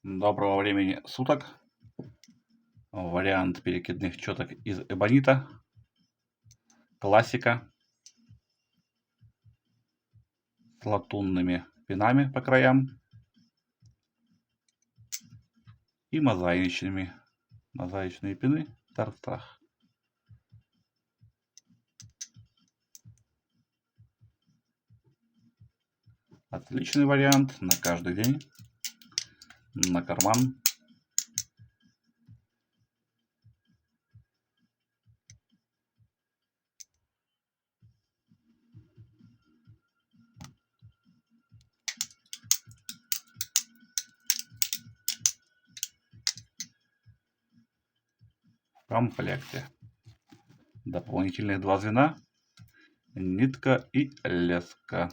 Доброго времени суток. Вариант перекидных четок из эбонита. Классика. С латунными пинами по краям. И мозаичные пины в торцах. Отличный вариант на каждый день. На карман. В комплекте дополнительные 2 звена, нитка и леска.